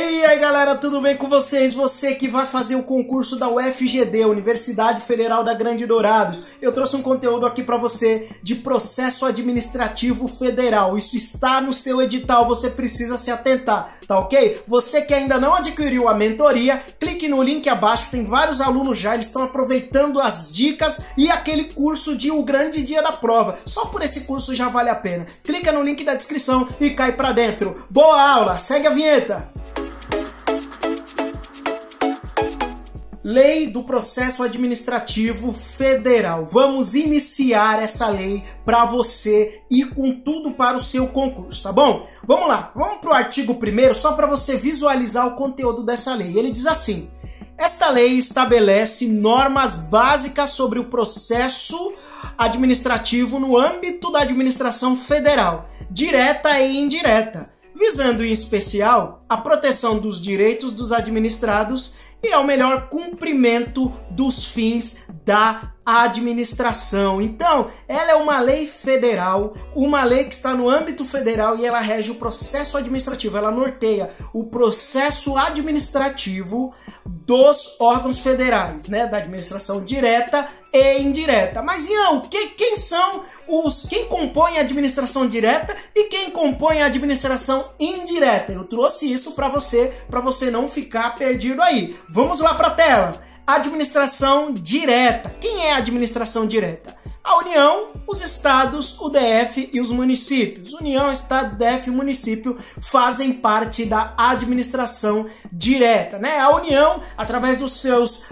E aí galera, tudo bem com vocês? Você que vai fazer o concurso da UFGD, Universidade Federal da Grande Dourados, eu trouxe um conteúdo aqui para você de processo administrativo federal. Isso está no seu edital, você precisa se atentar, tá ok? Você que ainda não adquiriu a mentoria, clique no link abaixo, tem vários alunos já, eles estão aproveitando as dicas e aquele curso de O Grande Dia da Prova. Só por esse curso já vale a pena. Clica no link da descrição e cai pra dentro. Boa aula, segue a vinheta! Lei do Processo Administrativo Federal. Vamos iniciar essa lei para você ir com tudo para o seu concurso, tá bom? Vamos lá, vamos para o artigo 1º, só para você visualizar o conteúdo dessa lei. Ele diz assim: esta lei estabelece normas básicas sobre o processo administrativo no âmbito da administração federal, direta e indireta, visando em especial a proteção dos direitos dos administrados e ao melhor cumprimento dos fins da administração. Então, ela é uma lei federal, uma lei que está no âmbito federal e ela rege o processo administrativo, ela norteia o processo administrativo dos órgãos federais, né, da administração direta e indireta. Mas, Ian, quem compõe a administração direta e quem compõe a administração indireta? Eu trouxe isso para você não ficar perdido aí. Vamos lá para a tela. Administração direta. Quem é a administração direta? A União, os estados, o DF e os municípios. União, estado, DF e município fazem parte da administração direta, né? A União, através dos seus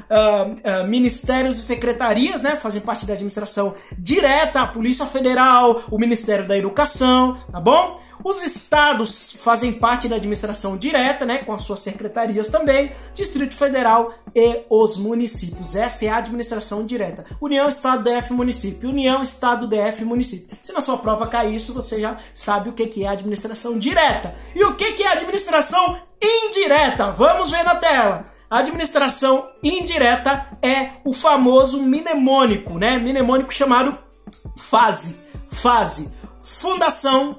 ministérios e secretarias, né, fazem parte da administração direta, a Polícia Federal, o Ministério da Educação, tá bom? Os estados fazem parte da administração direta, né, com as suas secretarias também, Distrito Federal e os municípios. Essa é a administração direta. União, Estado, DF, município. União, Estado, DF, município. Se na sua prova cair isso, você já sabe o que é a administração direta. E o que é a administração indireta? Vamos ver na tela. A administração indireta é o famoso mnemônico, né? Mnemônico chamado FASE. FASE. Fundação,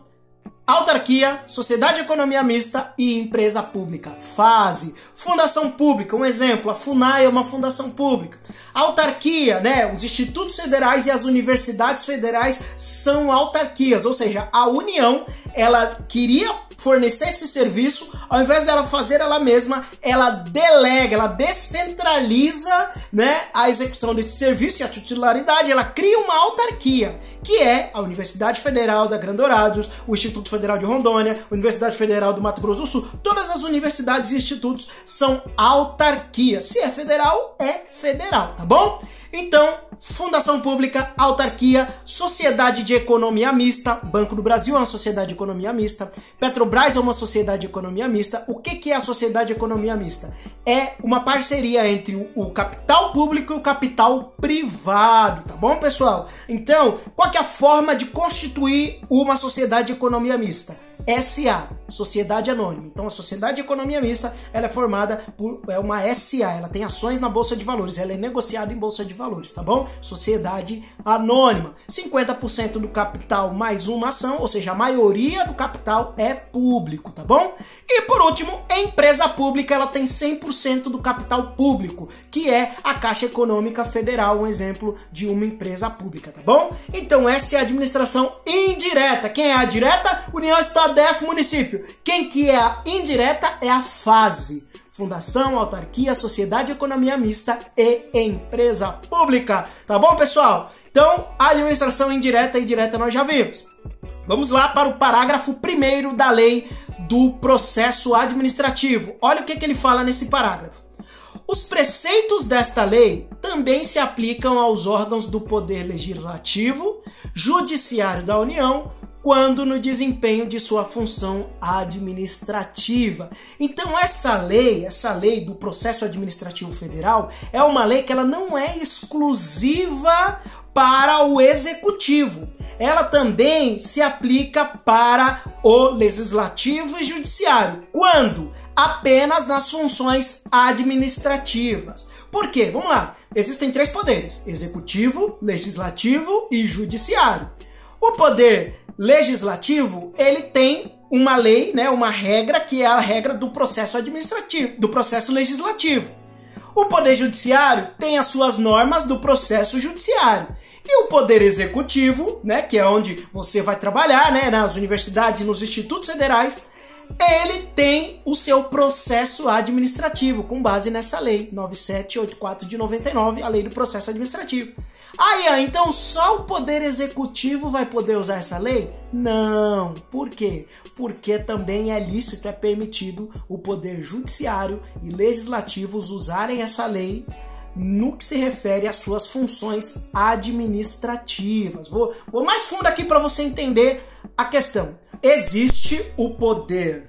autarquia, sociedade de economia mista e empresa pública. FASE. Fundação pública, um exemplo, a FUNAI é uma fundação pública. Autarquia, né, os institutos federais e as universidades federais são autarquias, ou seja, a União, ela queria fornecer esse serviço, ao invés dela fazer ela mesma, ela delega, ela descentraliza, né, a execução desse serviço e a titularidade, ela cria uma autarquia, que é a Universidade Federal da Grande Dourados, o Instituto Federal de Rondônia, a Universidade Federal do Mato Grosso do Sul. Todas as universidades e institutos são autarquias. Se é federal, é federal, tá bom? Então, fundação pública, autarquia, sociedade de economia mista, Banco do Brasil é uma sociedade de economia mista, Petrobras é uma sociedade de economia mista. O que é a sociedade de economia mista? É uma parceria entre o capital público e o capital privado, tá bom, pessoal? Então, qual que é a forma de constituir uma sociedade de economia mista? SA, Sociedade Anônima. Então a Sociedade de Economia Mista, ela é formada por uma SA, ela tem ações na Bolsa de Valores, ela é negociada em Bolsa de Valores, tá bom? Sociedade Anônima. 50% do capital mais uma ação, ou seja, a maioria do capital é público, tá bom? E por último, a empresa pública, ela tem 100% do capital público, que é a Caixa Econômica Federal, um exemplo de uma empresa pública, tá bom? Então essa é a administração indireta. Quem é a direta? União, Estado, DF, município. Quem que é a indireta é a FASE. Fundação, autarquia, sociedade de economia mista e empresa pública. Tá bom, pessoal? Então, a administração indireta e direta nós já vimos. Vamos lá para o parágrafo 1º da lei do processo administrativo. Olha o que ele fala nesse parágrafo. Os preceitos desta lei também se aplicam aos órgãos do Poder Legislativo, Judiciário da União, quando no desempenho de sua função administrativa. Então essa lei do processo administrativo federal é uma lei que ela não é exclusiva para o executivo. Ela também se aplica para o legislativo e judiciário. Quando? Apenas nas funções administrativas. Por quê? Vamos lá. Existem 3 poderes: executivo, legislativo e judiciário. O poder legislativo, ele tem uma lei, né, uma regra que é a regra do processo administrativo, do processo legislativo. O Poder Judiciário tem as suas normas do processo judiciário. E o Poder Executivo, né, que é onde você vai trabalhar, né, nas universidades e nos institutos federais, ele tem o seu processo administrativo, com base nessa lei 9784 de 99, a lei do processo administrativo. Aí, então só o Poder Executivo vai poder usar essa lei? Não. Por quê? Porque também é lícito, é permitido o Poder Judiciário e Legislativos usarem essa lei no que se refere às suas funções administrativas. Vou mais fundo aqui para você entender a questão. Existe o Poder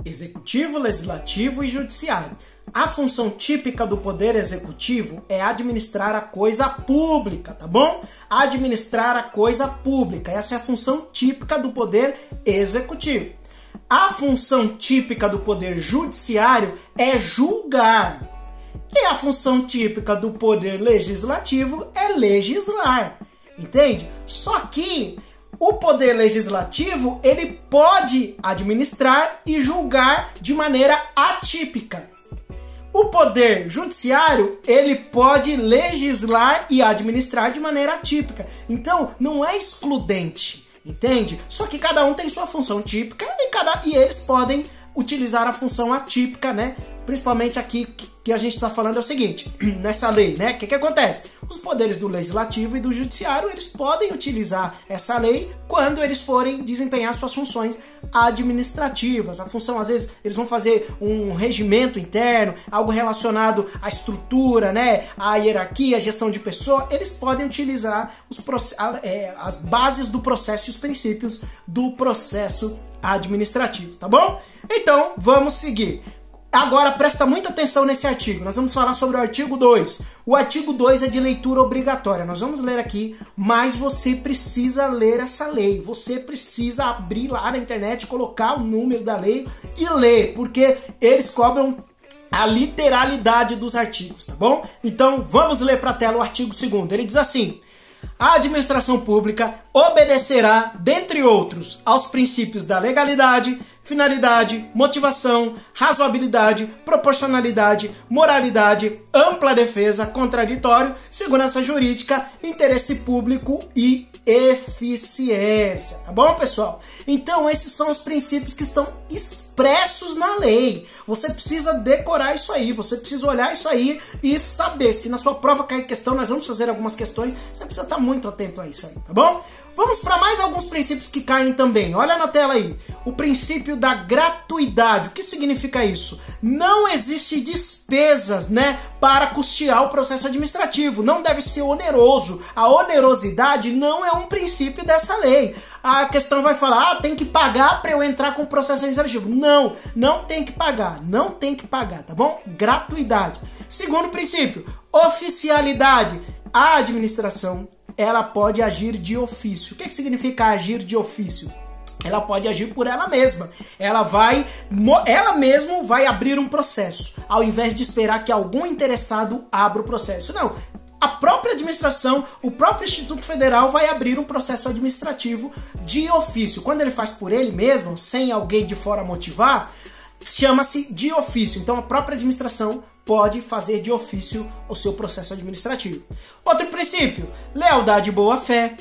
Executivo, Legislativo e Judiciário. A função típica do Poder Executivo é administrar a coisa pública, tá bom? Administrar a coisa pública. Essa é a função típica do Poder Executivo. A função típica do Poder Judiciário é julgar. E a função típica do Poder Legislativo é legislar. Entende? Só que o Poder Legislativo, ele pode administrar e julgar de maneira atípica. O Poder Judiciário, ele pode legislar e administrar de maneira atípica. Então, não é excludente, entende? Só que cada um tem sua função típica e eles podem utilizar a função atípica, né? Principalmente aqui que a gente está falando é o seguinte, nessa lei, né? O que acontece? Os poderes do Legislativo e do Judiciário, eles podem utilizar essa lei quando eles forem desempenhar suas funções administrativas. A função, às vezes, eles vão fazer um regimento interno, algo relacionado à estrutura, né? À hierarquia, à gestão de pessoa. Eles podem utilizar as bases do processo e os princípios do processo administrativo, tá bom? Então, vamos seguir. Agora presta muita atenção nesse artigo, nós vamos falar sobre o artigo 2. O artigo 2 é de leitura obrigatória, nós vamos ler aqui, mas você precisa ler essa lei. Você precisa abrir lá na internet, colocar o número da lei e ler, porque eles cobram a literalidade dos artigos, tá bom? Então vamos ler para a tela o artigo 2º, ele diz assim: a administração pública obedecerá, dentre outros, aos princípios da legalidade, finalidade, motivação, razoabilidade, proporcionalidade, moralidade, ampla defesa, contraditório, segurança jurídica, interesse público e eficiência. Tá bom, pessoal? Então, esses são os princípios que estão expressos na lei. Você precisa decorar isso aí, você precisa olhar isso aí e saber. Se na sua prova cair questão, nós vamos fazer algumas questões, você precisa estar muito atento a isso aí, tá bom? Vamos para mais alguns princípios que caem também. Olha na tela aí. O princípio da gratuidade. O que significa isso? Não existe despesas, né, para custear o processo administrativo. Não deve ser oneroso. A onerosidade não é um princípio dessa lei. A questão vai falar, tem que pagar para eu entrar com o processo administrativo. Não, não tem que pagar. Não tem que pagar, tá bom? Gratuidade. Segundo princípio, oficialidade. A administração, ela pode agir de ofício. O que significa agir de ofício? Ela pode agir por ela mesma. Ela mesma vai abrir um processo, ao invés de esperar que algum interessado abra o processo. Não, a própria administração, o próprio Instituto Federal vai abrir um processo administrativo de ofício. Quando ele faz por ele mesmo, sem alguém de fora motivar, chama-se de ofício. Então a própria administração pode fazer de ofício o seu processo administrativo. Outro princípio, lealdade e boa-fé.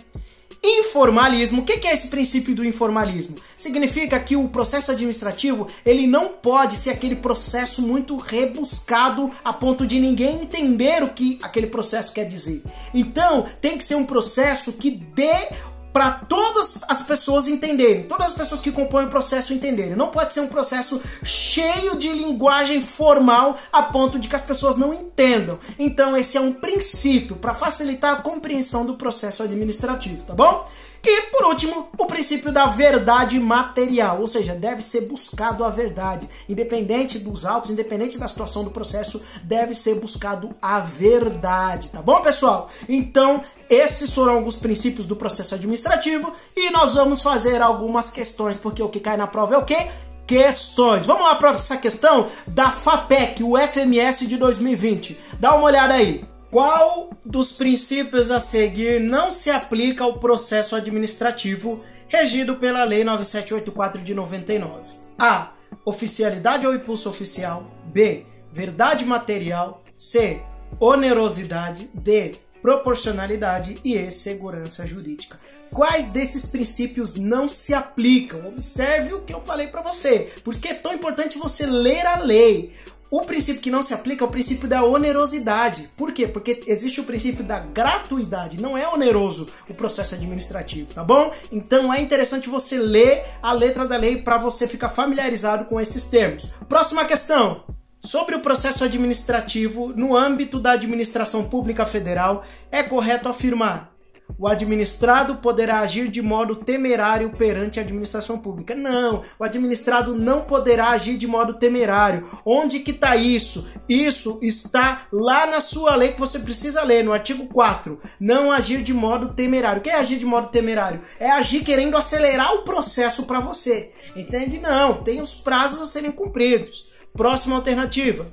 Informalismo. O que é esse princípio do informalismo? Significa que o processo administrativo, ele não pode ser aquele processo muito rebuscado a ponto de ninguém entender o que aquele processo quer dizer. Então, tem que ser um processo que dê para todas as pessoas entenderem, todas as pessoas que compõem o processo entenderem. Não pode ser um processo cheio de linguagem formal a ponto de que as pessoas não entendam. Então esse é um princípio para facilitar a compreensão do processo administrativo, tá bom? E, por último, o princípio da verdade material, ou seja, deve ser buscado a verdade. Independente dos autos, independente da situação do processo, deve ser buscado a verdade, tá bom, pessoal? Então, esses foram alguns princípios do processo administrativo e nós vamos fazer algumas questões, porque o que cai na prova é o quê? Questões. Vamos lá para essa questão da FAPEC, o FMS de 2020. Dá uma olhada aí. Qual dos princípios a seguir não se aplica ao processo administrativo regido pela Lei 9784 de 99. A. Oficialidade ou impulso oficial. B. Verdade material. C. Onerosidade. D. Proporcionalidade. E E. Segurança jurídica. Quais desses princípios não se aplicam? Observe o que eu falei para você. Por isso que é tão importante você ler a lei. O princípio que não se aplica é o princípio da onerosidade. Por quê? Porque existe o princípio da gratuidade. Não é oneroso o processo administrativo, tá bom? Então é interessante você ler a letra da lei para você ficar familiarizado com esses termos. Próxima questão. Sobre o processo administrativo, no âmbito da administração pública federal, é correto afirmar: o administrado poderá agir de modo temerário perante a administração pública. Não, o administrado não poderá agir de modo temerário. Onde que está isso? Isso está lá na sua lei que você precisa ler, no artigo 4. Não agir de modo temerário. O que é agir de modo temerário? É agir querendo acelerar o processo para você. Entende? Não, tem os prazos a serem cumpridos. Próxima alternativa.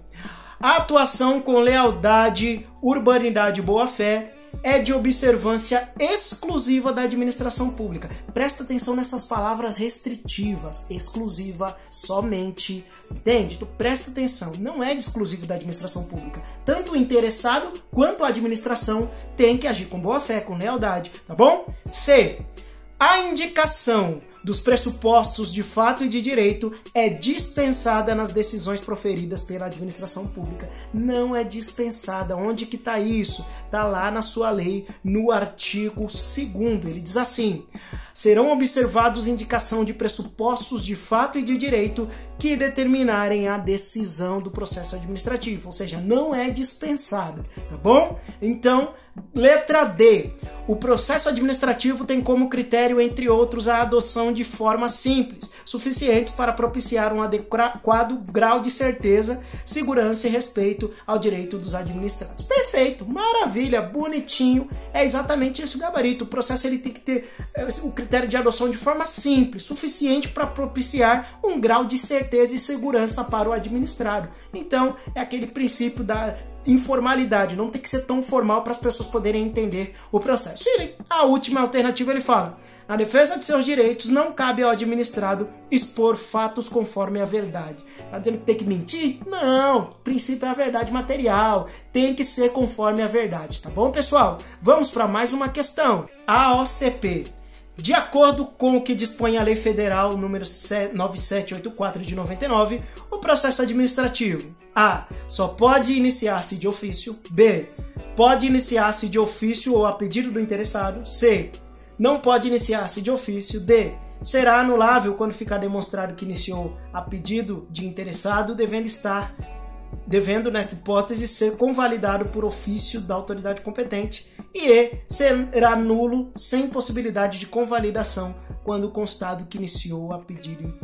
A atuação com lealdade, urbanidade e boa-fé é de observância exclusiva da administração pública. Presta atenção nessas palavras restritivas. Exclusiva, somente. Entende? Então presta atenção. Não é exclusivo da administração pública. Tanto o interessado quanto a administração tem que agir com boa-fé, com lealdade. Tá bom? C. A indicação dos pressupostos de fato e de direito é dispensada nas decisões proferidas pela administração pública. Não é dispensada. Onde que está isso? Está lá na sua lei, no artigo 2º. Ele diz assim: serão observados indicação de pressupostos de fato e de direito que determinarem a decisão do processo administrativo. Ou seja, não é dispensada, tá bom? Então, letra D. O processo administrativo tem como critério, entre outros, a adoção de formas simples, suficientes para propiciar um adequado grau de certeza, segurança e respeito ao direito dos administrados. Perfeito, maravilha, bonitinho. É exatamente esse o gabarito. O processo ele tem que ter o critério de adoção de forma simples, suficiente para propiciar um grau de certeza e segurança para o administrado. Então, é aquele princípio da informalidade, não tem que ser tão formal para as pessoas poderem entender o processo. E a última alternativa ele fala: na defesa de seus direitos não cabe ao administrado expor fatos conforme a verdade. Tá dizendo que tem que mentir? Não, o princípio é a verdade material, tem que ser conforme a verdade, tá bom, pessoal? Vamos para mais uma questão. A OCP. De acordo com o que dispõe a Lei Federal número 9784 de 99, o processo administrativo: A. Só pode iniciar-se de ofício. B. Pode iniciar-se de ofício ou a pedido do interessado. C. Não pode iniciar-se de ofício. D. Será anulável quando ficar demonstrado que iniciou a pedido de interessado, devendo, nesta hipótese, ser convalidado por ofício da autoridade competente. E E. Será nulo sem possibilidade de convalidação quando constado que iniciou a pedido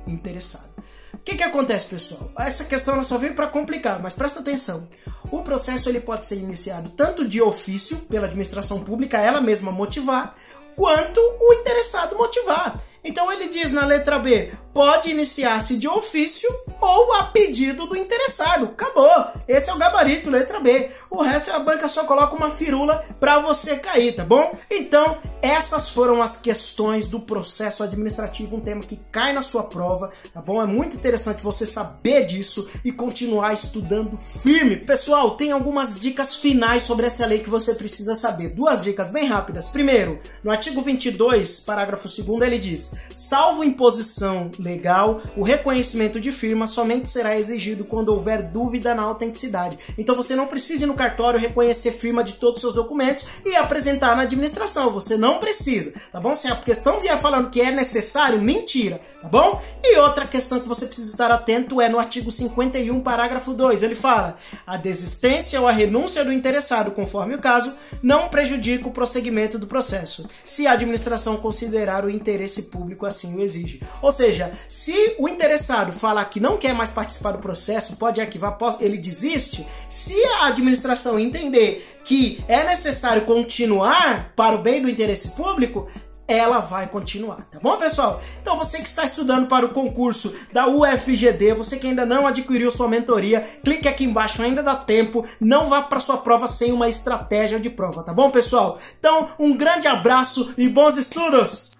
interessado. O que acontece, pessoal? Essa questão ela só veio para complicar, mas presta atenção. O processo ele pode ser iniciado tanto de ofício, pela administração pública, ela mesma motivar, quanto o interessado motivar. Então ele diz na letra B: pode iniciar-se de ofício ou a pedido do interessado. Acabou. Esse é o gabarito, letra B. O resto a banca só coloca uma firula para você cair, tá bom? Então, essas foram as questões do processo administrativo, um tema que cai na sua prova, tá bom? É muito interessante você saber disso e continuar estudando firme. Pessoal, tem algumas dicas finais sobre essa lei que você precisa saber. 2 dicas bem rápidas. Primeiro, no artigo 22, parágrafo 2º, ele diz: salvo imposição legal, o reconhecimento de firma somente será exigido quando houver dúvida na autenticidade. Então você não precisa ir no cartório reconhecer firma de todos os seus documentos e apresentar na administração. Você não precisa, tá bom? Se a questão vier falando que é necessário, mentira, tá bom? E outra questão que você precisa estar atento é no artigo 51, parágrafo 2. Ele fala: a desistência ou a renúncia do interessado, conforme o caso, não prejudica o prosseguimento do processo, se a administração considerar o interesse público assim o exige. Ou seja, se o interessado falar que não quer mais participar do processo, pode arquivar, ele desiste. Se a administração entender que é necessário continuar para o bem do interesse público, ela vai continuar, tá bom, pessoal? Então você que está estudando para o concurso da UFGD, você que ainda não adquiriu sua mentoria, clique aqui embaixo, ainda dá tempo. Não vá para sua prova sem uma estratégia de prova, tá bom, pessoal? Então, um grande abraço e bons estudos!